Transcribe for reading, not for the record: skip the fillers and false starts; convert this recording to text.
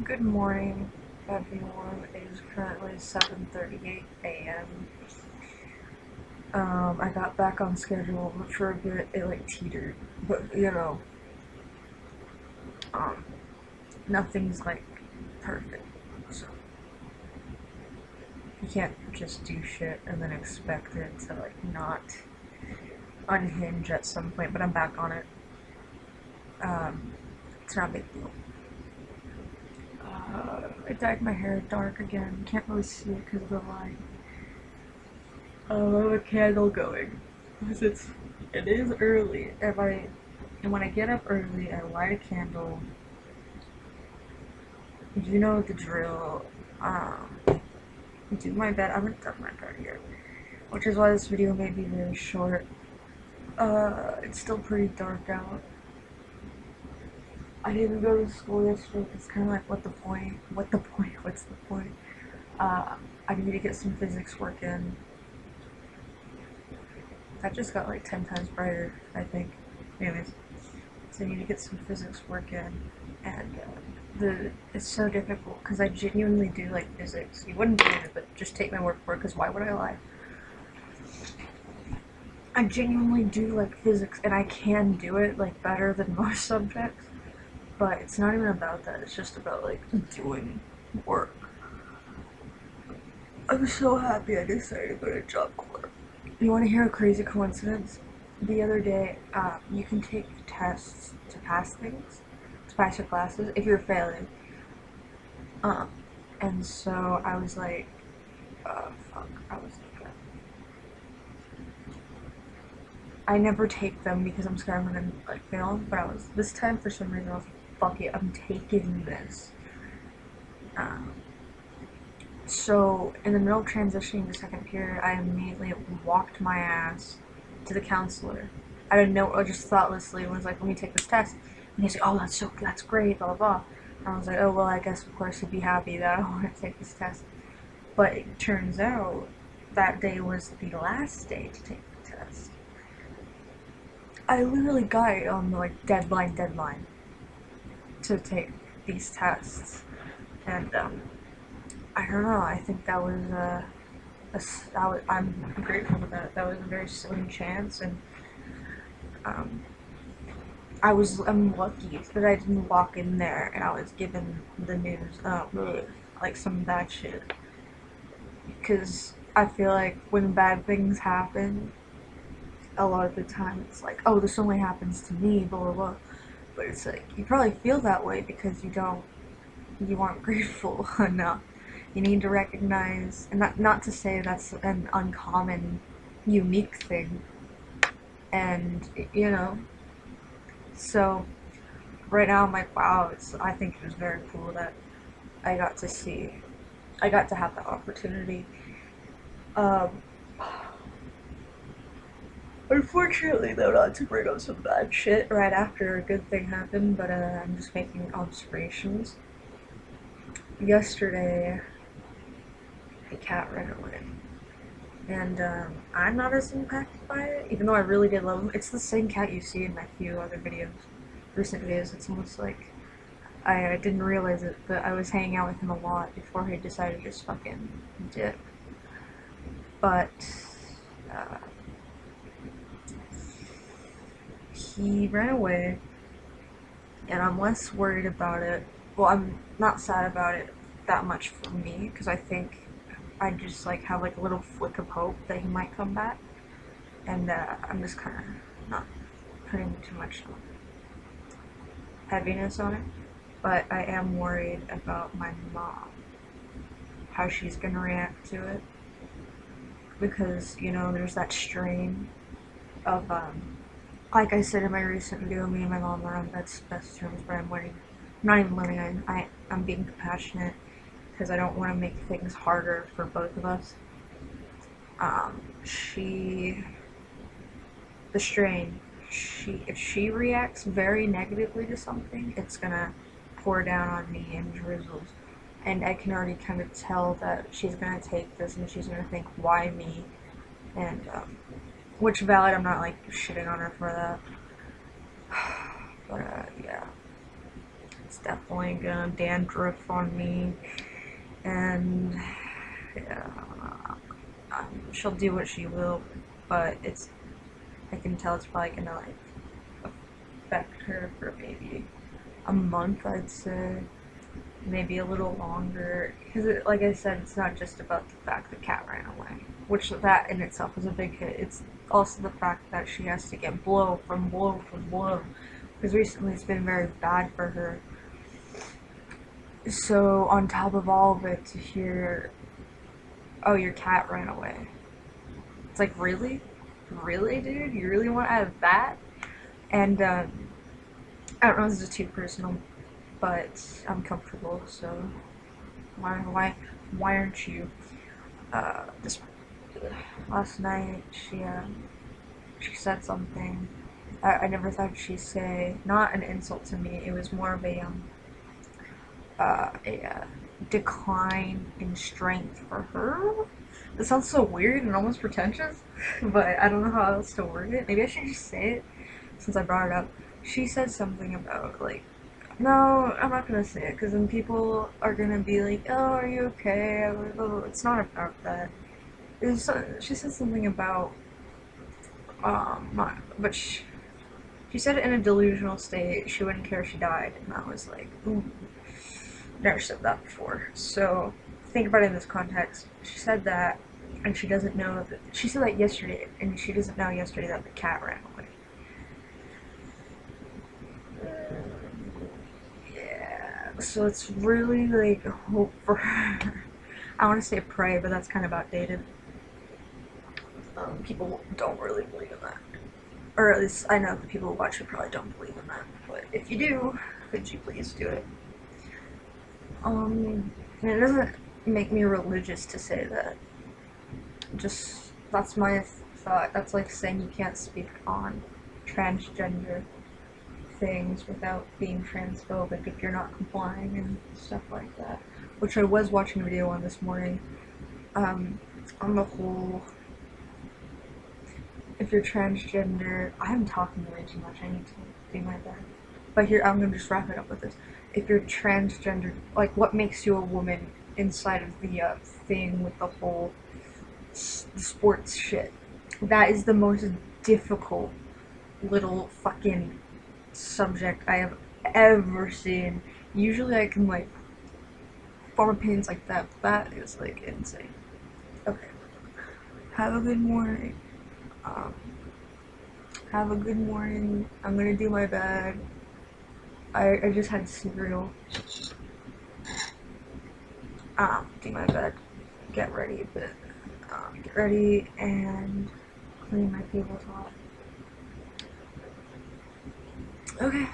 Good morning, everyone. It is currently 7:38 a.m. I got back on schedule, but for a bit it like teetered. But um, nothing's like perfect. So you can't just do shit and then expect it to like not unhinge at some point. But I'm back on it. Um, it's not a big deal. I dyed my hair dark again. Can't really see it because of the light. I have a candle going. Because it is early. And when I get up early, I light a candle. You know the drill. Do my bed. I haven't done my bed yet, which is why this video may be very short. It's still pretty dark out. I didn't go to school yesterday. It's kind of like, what the point? What the point? What's the point? I need to get some physics work in. That just got like 10 times brighter, I think. Anyways, so I need to get some physics work in, and it's so difficult because I genuinely do like physics. You wouldn't believe it, but just take my word for it. Because why would I lie? I genuinely do like physics, and I can do it like better than most subjects. But it's not even about that. It's just about like doing work. I'm so happy I decided to go to job corps. You want to hear a crazy coincidence? The other day, you can take tests to pass things, to pass your classes if you're failing. Um, and so I was like, fuck. I never take them because I'm scared I'm gonna like fail. But this time for some reason I was like, fuck it, I'm taking this. Um, so in the middle of transitioning to second period, I immediately walked my ass to the counselor. I didn't know, I just thoughtlessly was like, let me take this test. And he's like, oh, that's great, blah, blah, blah. And I was like, oh, well, I guess, of course, he'd be happy that I want to take this test. But it turns out that day was the last day to take the test. I literally got it on the, like, deadline to take these tests. And, I don't know, I think that was, I'm grateful for that. That was a very slim chance, and um, I'm lucky that I didn't walk in there and I was given the news, like some bad shit. Because I feel like when bad things happen, a lot of the time it's like, oh, this only happens to me, blah blah blah. But it's like you probably feel that way because you aren't grateful enough. You need to recognize, and not to say that's an uncommon, unique thing, and so right now I'm like, wow, I think it was very cool that I got to see, I got to have that opportunity. Um, Unfortunately, though, not to bring up some bad shit right after a good thing happened, but I'm just making observations. Yesterday, a cat ran away, and I'm not as impacted by it, even though I really did love him. It's the same cat you see in my few other videos, recent videos. It's almost like I didn't realize it, but I was hanging out with him a lot before he decided to just fucking dip. But uh, he ran away, and I'm less worried about it. Well, I'm not sad about it that much for me, because I think I just like have like a little flick of hope that he might come back, and I'm just kind of not putting too much heaviness on it. But I am worried about my mom, how she's gonna react to it, because there's that strain of like I said in my recent video, me and my mom are on best terms, but I'm learning. I'm not even learning. I'm being compassionate because I don't want to make things harder for both of us. She, the strain. If she reacts very negatively to something, it's gonna pour down on me in drizzles. And I can already kind of tell that she's gonna take this and she's gonna think, why me? And which valid, I'm not like shitting on her for that. But yeah, it's definitely gonna dandruff on me, and yeah, she'll do what she will, but I can tell it's probably gonna like affect her for maybe a month, I'd say, maybe a little longer, because like I said, it's not just about the fact the cat ran away, which that in itself is a big hit. It's also the fact that she has to get blow from blow from blow, because recently it's been very bad for her. So on top of all of it, to hear, oh, your cat ran away, it's like, really, really, dude, you really want to add that? And I don't know, this is too personal, but I'm comfortable, so why aren't you? This last night she said something. I never thought she'd say, not an insult to me. It was more of a decline in strength for her. It sounds so weird and almost pretentious, but I don't know how else to word it. Maybe I should just say it since I brought it up. She said something about like, no, I'm not gonna say it because then people are gonna be like, oh, are you okay? It's not about that. She said something about but she said it in a delusional state. She wouldn't care if she died, and I was like, ooh, never said that before. So think about it in this context. She said that, and she doesn't know that. She said that yesterday, and she doesn't know yesterday that the cat ran away. Yeah, so it's really like hope for her. I want to say pray, but that's kind of outdated. People don't really believe in that. Or at least I know the people who watch it probably don't believe in that. But if you do, could you please do it? And it doesn't make me religious to say that. Just, that's my thought. That's like saying you can't speak on transgender things without being transphobic if you're not complying and stuff like that. Which I was watching a video on this morning. On the whole, if you're transgender, I'm talking way too much. I need to do my best. But here, I'm gonna just wrap it up with this. If you're transgender, like, what makes you a woman inside of the thing with the whole sports shit? That is the most difficult little fucking subject I have ever seen. Usually I can, like, form opinions like that, but that is, like, insane. Okay. Have a good morning. Have a good morning. I'm gonna do my bed. I just had cereal. Do my bed. Get ready, but get ready and clean my tabletop. Okay.